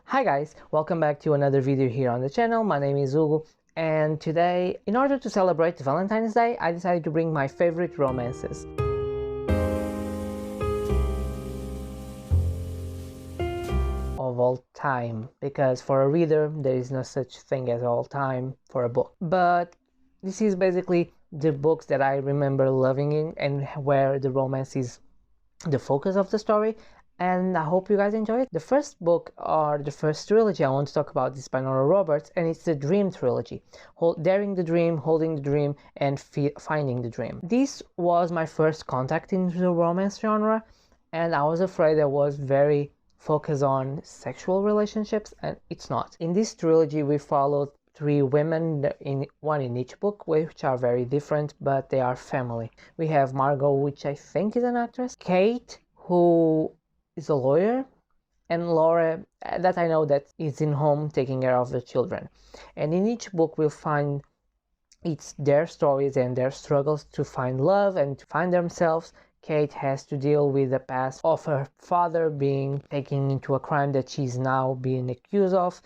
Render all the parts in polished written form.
Hi guys, welcome back to another video here on the channel. My name is Hugo, and today, in order to celebrate Valentine's Day, I decided to bring my favorite romances. Of all time, because for a reader there is no such thing as all time for a book. But this is basically the books that I remember loving and where the romance is the focus of the story, and I hope you guys enjoy it. The first book, or the first trilogy I want to talk about, is by Nora Roberts, and it's the Dream Trilogy. Daring the Dream, Holding the Dream, and Finding the Dream. This was my first contact into the romance genre, and I was afraid I was very focused on sexual relationships, and it's not. In this trilogy we followed three women, one in each book, which are very different, but they are family. We have Margot, which I think is an actress, Kate, who is a lawyer, and Laura, that I know that is in home taking care of the children. And in each book we'll find it's their stories and their struggles to find love and to find themselves. Kate has to deal with the past of her father being taken into a crime that she's now being accused of.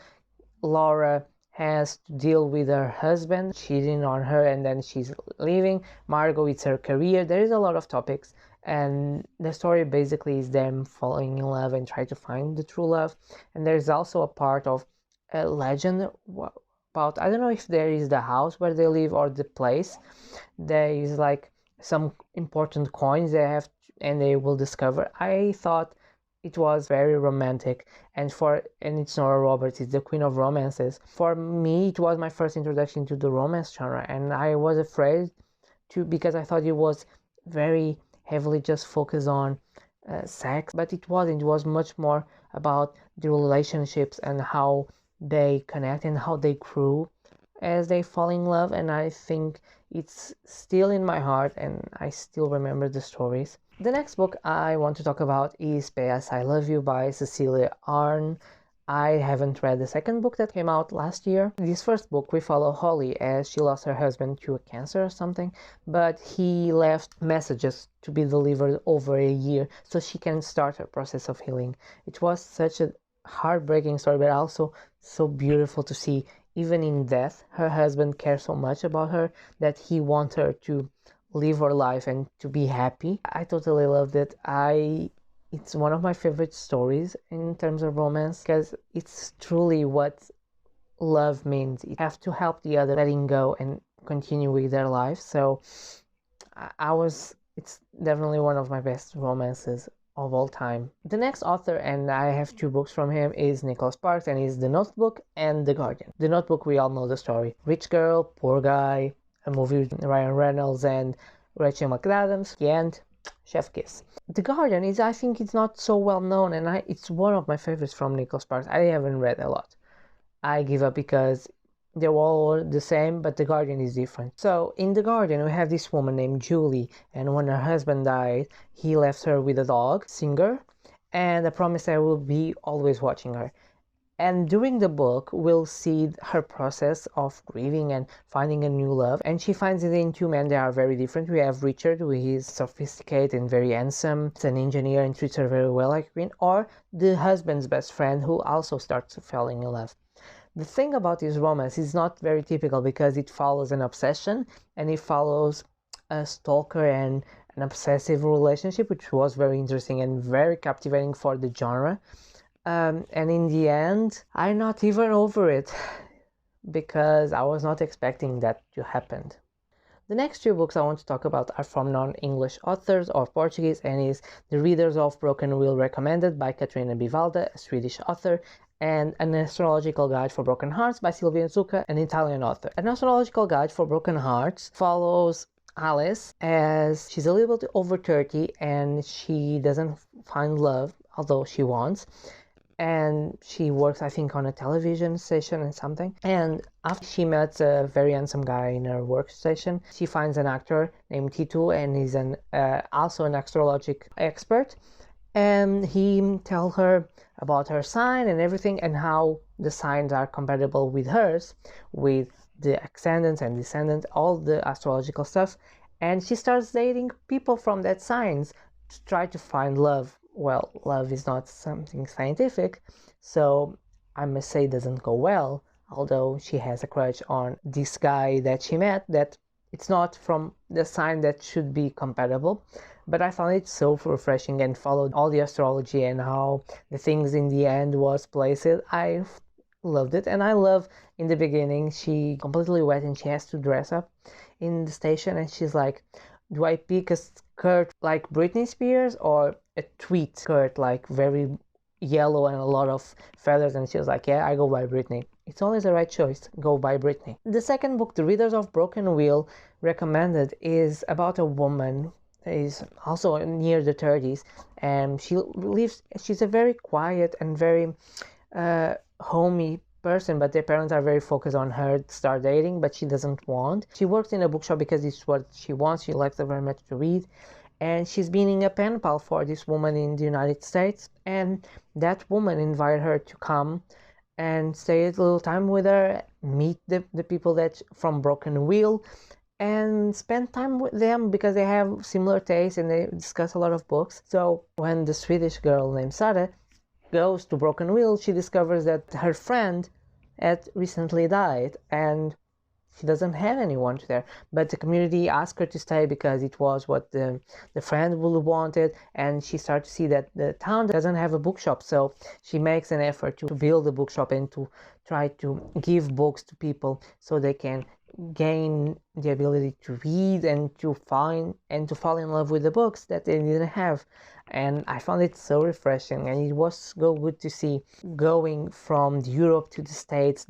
Laura has to deal with her husband cheating on her and then she's leaving. Margot, it's her career. There is a lot of topics, and the story basically is them falling in love and try to find the true love. And there's also a part of a legend about, I don't know if there is the house where they live or the place. There is like some important coins they have and they will discover. I thought it was very romantic, and it's Nora Roberts, it's the queen of romances. For me, it was my first introduction to the romance genre, and I was afraid to, because I thought it was very heavily just focused on sex, but it wasn't. It was much more about the relationships and how they connect and how they grew as they fall in love. And I think it's still in my heart and I still remember the stories. The next book I want to talk about is P.S. I Love You by Cecilia Ahern. I haven't read the second book that came out last year. In this first book we follow Holly as she lost her husband to a cancer or something, but he left messages to be delivered over a year so she can start her process of healing. It was such a heartbreaking story, but also so beautiful to see. Even in death, her husband cares so much about her that he wants her to live her life and to be happy. I totally loved it. It's one of my favorite stories in terms of romance, because it's truly what love means. You have to help the other letting go and continue with their life. So it's definitely one of my best romances of all time. The next author, and I have two books from him, is Nicholas Sparks, and is The Notebook and The Guardian. The Notebook, we all know the story. Rich girl, poor guy, a movie with Ryan Reynolds and Rachel McAdams, and chef kiss. The Guardian is, I think it's not so well known, and it's one of my favorites from Nicholas Sparks. I haven't read a lot. I give up because they're all the same, but The Guardian is different. So in The Guardian we have this woman named Julie, and when her husband died he left her with a dog, Singer, and I promised I will be always watching her. And during the book, we'll see her process of grieving and finding a new love. And she finds it in two men that are very different. We have Richard, who is sophisticated and very handsome. He's an engineer and treats her very well like a queen. Or the husband's best friend, who also starts falling in love. The thing about this romance is not very typical, because it follows an obsession and it follows a stalker and an obsessive relationship, which was very interesting and very captivating for the genre. And in the end, I'm not even over it, because I was not expecting that to happen. The next two books I want to talk about are from non-English authors or Portuguese, and is The Readers of Broken Wheel, recommended by Catarina Bivalda, a Swedish author, and An Astrological Guide for Broken Hearts by Silvia Zucca, an Italian author. An Astrological Guide for Broken Hearts follows Alice as she's a little bit over 30 and she doesn't find love, although she wants. And she works, I think, on a television station and something. And after she met a very handsome guy in her workstation, she finds an actor named Titu, and he's also an astrologic expert. And he tells her about her sign and everything, and how the signs are compatible with hers, with the ascendants and descendants, all the astrological stuff. And she starts dating people from that signs to try to find love. Well, love is not something scientific, so I must say doesn't go well, although she has a crush on this guy that she met, that it's not from the sign that should be compatible. But I found it so refreshing and followed all the astrology and how the things in the end was placed. I loved it. And I love in the beginning she completely wet and she has to dress up in the station and she's like, do I pick a skirt like Britney Spears or a tweed skirt like very yellow and a lot of feathers? And she was like, yeah, I go by Britney. It's always the right choice. Go by Britney. The second book, The Readers of Broken Wheel, recommended, is about a woman who is also near the 30s, and she's a very quiet and very homey person, but their parents are very focused on her start dating, but she doesn't want. She works in a bookshop because it's what she wants. She likes very much to read, and she's been a pen pal for this woman in the United States, and that woman invited her to come and stay a little time with her, meet the people that from Broken Wheel, and spend time with them because they have similar tastes and they discuss a lot of books. So when the Swedish girl named Sara goes to Broken Wheel, she discovers that her friend had recently died and she doesn't have anyone there. But the community asked her to stay because it was what the friend would wanted, and she started to see that the town doesn't have a bookshop, so she makes an effort to build a bookshop and to try to give books to people so they can gain the ability to read and to find and to fall in love with the books that they didn't have. And I found it so refreshing, and it was so good to see going from Europe to the States.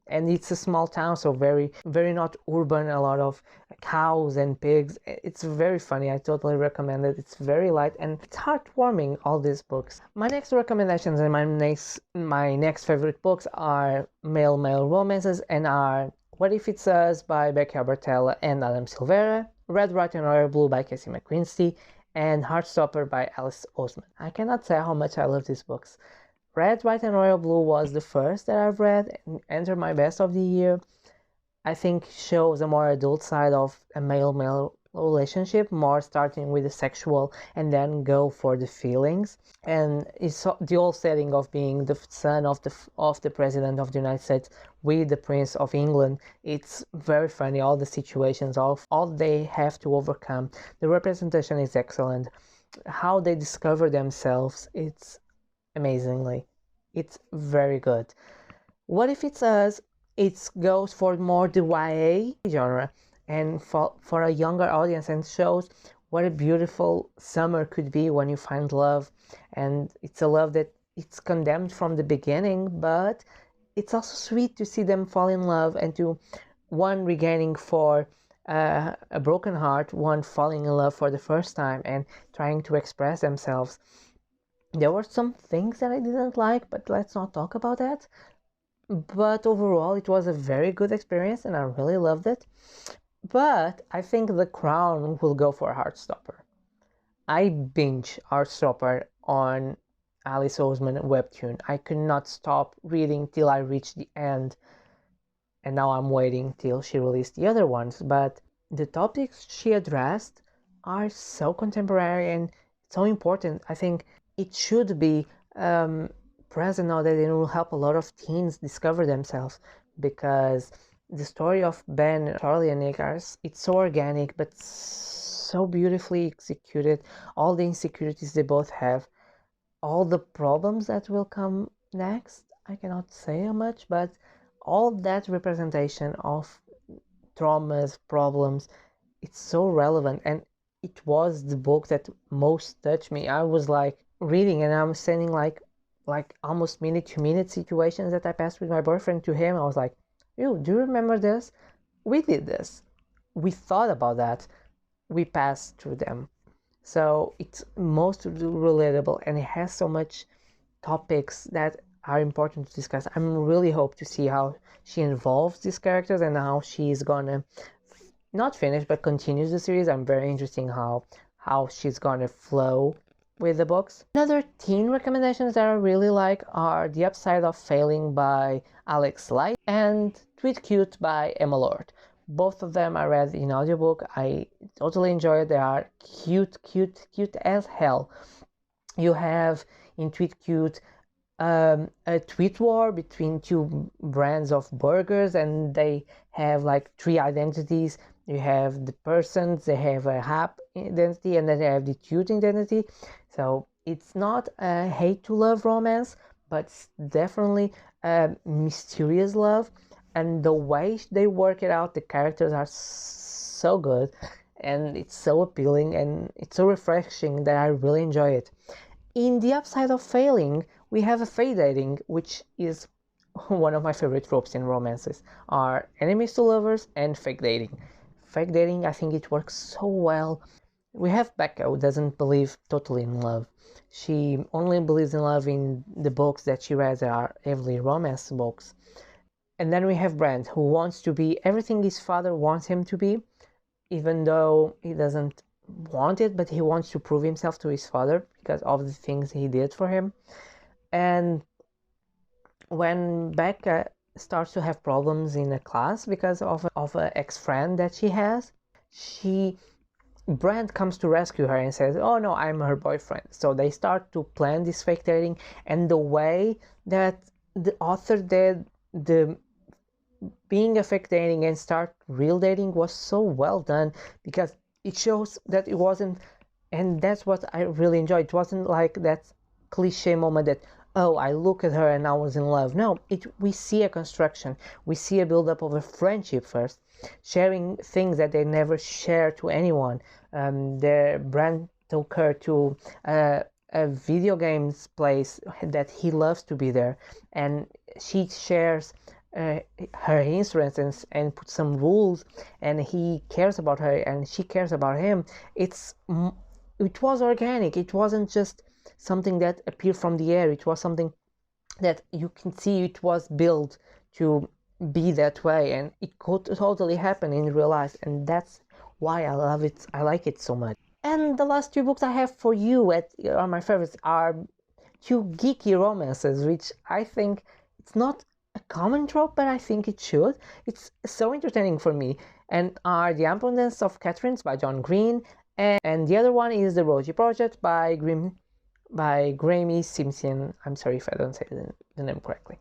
And it's a small town, so very not urban, a lot of cows and pigs. It's very funny. I totally recommend it. It's very light and it's heartwarming, all these books. My next recommendations and my next favorite books are male romances, and are What If It's Us by Becky Albertella and Adam Silvera, Red, White and Royal Blue by Cassie McQuincy, and Heartstopper by Alice Oseman. I cannot say how much I love these books. Red, White and Royal Blue was the first that I've read and entered my best of the year. I think shows a more adult side of a male relationship, more starting with the sexual and then go for the feelings. And it's the whole setting of being the son of the president of the United States with the Prince of England. It's very funny, all the situations of all they have to overcome. The representation is excellent. How they discover themselves, it's amazingly. It's very good. What If It's Us? It goes for more the YA genre and for a younger audience, and shows what a beautiful summer could be when you find love. And it's a love that it's condemned from the beginning, but it's also sweet to see them fall in love, and to one regaining for a broken heart, one falling in love for the first time and trying to express themselves. There were some things that I didn't like, but let's not talk about that. But overall, it was a very good experience and I really loved it. But I think the crown will go for Heartstopper. I binge Heartstopper on Alice Oseman webtoon. I could not stop reading till I reached the end. And now I'm waiting till she released the other ones. But the topics she addressed are so contemporary and so important. I think it should be present now, that it will help a lot of teens discover themselves, because the story of Ben, Charlie and Nick it's so organic but so beautifully executed. All the insecurities they both have, all the problems that will come next, I cannot say how much, but all that representation of traumas, problems, it's so relevant. And it was the book that most touched me. I was like reading and I'm sending like almost minute to minute situations that I passed with my boyfriend to him. I was like, "Yo, do you remember this? We did this. We thought about that. We passed through them." So it's most relatable, and it has so much topics that are important to discuss. I'm really hope to see how she involves these characters and how she's gonna not finish but continues the series. I'm very interested in how she's gonna flow with the books. Another teen recommendations that I really like are The Upside of Failing by Alex Light and Tweet Cute by Emma Lord. Both of them I read in audiobook. I totally enjoy it. They are cute as hell. You have in Tweet Cute a tweet war between two brands of burgers, and they have like three identities. You have the persons, they have a hap identity, and then they have the cute identity. So it's not a hate to love romance, but it's definitely a mysterious love. And the way they work it out, the characters are so good, and it's so appealing, and it's so refreshing that I really enjoy it. In the upside of failing, we have a fake dating, which is one of my favorite tropes in romances, are enemies to lovers and fake dating. Fake dating, I think it works so well. We have Becca, who doesn't believe totally in love. She only believes in love in the books that she reads that are heavily romance books. And then we have Brand, who wants to be everything his father wants him to be, even though he doesn't want it, but he wants to prove himself to his father because of the things he did for him. And when Becca starts to have problems in a class because of an ex-friend that she has, Brand comes to rescue her and says, oh no, I'm her boyfriend. So they start to plan this fake dating, and the way that the author did the being a fake dating and start real dating was so well done, because it shows that it wasn't, and that's what I really enjoyed. It wasn't like that cliche moment that, oh, I look at her and I was in love. No, we see a construction. We see a build-up of a friendship first, sharing things that they never share to anyone. Their Brand took her to a video games place that he loves to be there, and she shares her instruments and put some rules, and he cares about her and she cares about him. It was organic. It wasn't just something that appeared from the air. It was something that you can see it was built to be that way, and it could totally happen in real life, and that's why I love it. I like it so much. And the last two books I have for you are my favorites, are two geeky romances, which I think it's not a common trope, but I think it should. It's so entertaining for me, and are The Abundance of Catherines by John Green, and the other one is The Rosie Project by Graeme Simpson. I'm sorry if I don't say the name correctly.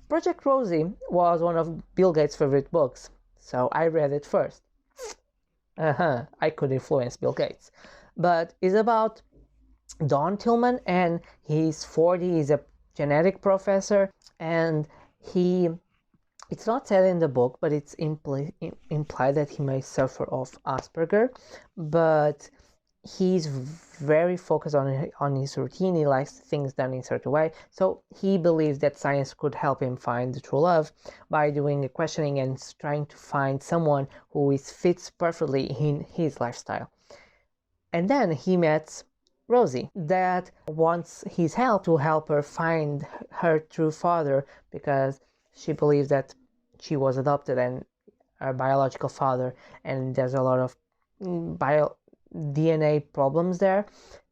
Project Rosie was one of Bill Gates' favorite books, so I read it first. I could influence Bill Gates. But it's about Don Tillman, and he's 40, he's a genetic professor, and it's not said in the book, but it's implied that he may suffer of Asperger, but he's very focused on his routine. He likes things done in a certain way, so he believes that science could help him find the true love by doing a questioning and trying to find someone who fits perfectly in his lifestyle. And then he met Rosie, that wants his help to help her find her true father, because she believes that she was adopted and her biological father, and there's a lot of DNA problems there.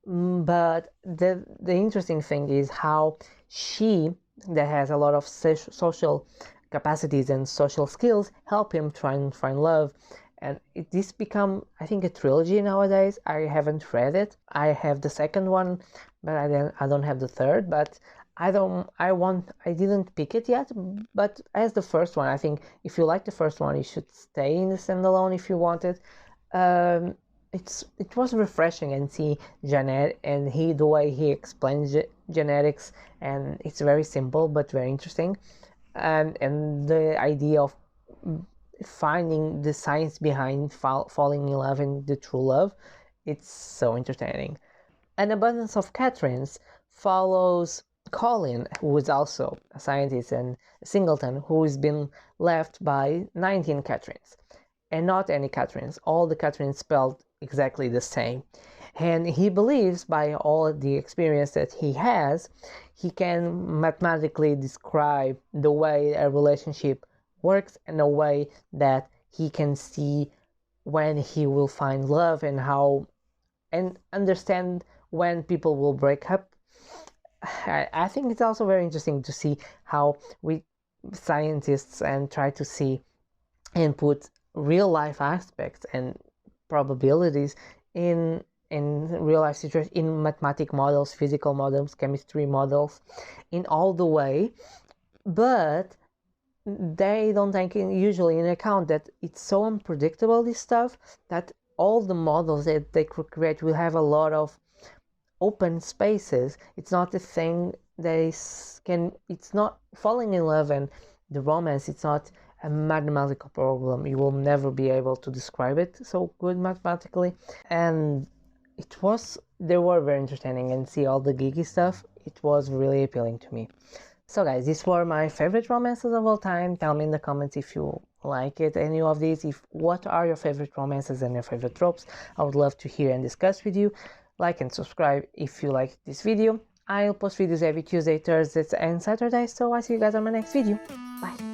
But the interesting thing is how she, that has a lot of social capacities and social skills, help him try and find love. And this become, I think, a trilogy nowadays. I haven't read it. I have the second one, but I don't have the third. But I didn't pick it yet. But as the first one, I think if you like the first one, you should stay in the standalone if you want it. It was refreshing and see Janet and the way he explains genetics, and it's very simple but very interesting, and the idea of finding the science behind falling in love and the true love, it's so entertaining. An Abundance of Catherines follows Colin, who is also a scientist, and Singleton, who has been left by 19 Catherines, and not any Catherines, all the Catherines spelled exactly the same. And he believes, by all the experience that he has, he can mathematically describe the way a relationship works in a way that he can see when he will find love and understand when people will break up. I think it's also very interesting to see how we scientists and try to see and put real life aspects and probabilities in in real life situations, in mathematic models, physical models, chemistry models, in all the way, but they don't take usually in account that it's so unpredictable, this stuff, that all the models that they create will have a lot of open spaces. It's not a thing that it's not falling in love and the romance, it's not a mathematical problem. You will never be able to describe it so good mathematically. And they were very entertaining, and see all the geeky stuff, it was really appealing to me. So guys, these were my favorite romances of all time. Tell me in the comments if you like any of these. What are your favorite romances and your favorite tropes? I would love to hear and discuss with you. Like and subscribe if you like this video. I'll post videos every Tuesday, Thursdays and Saturdays, so I'll see you guys on my next video. Bye!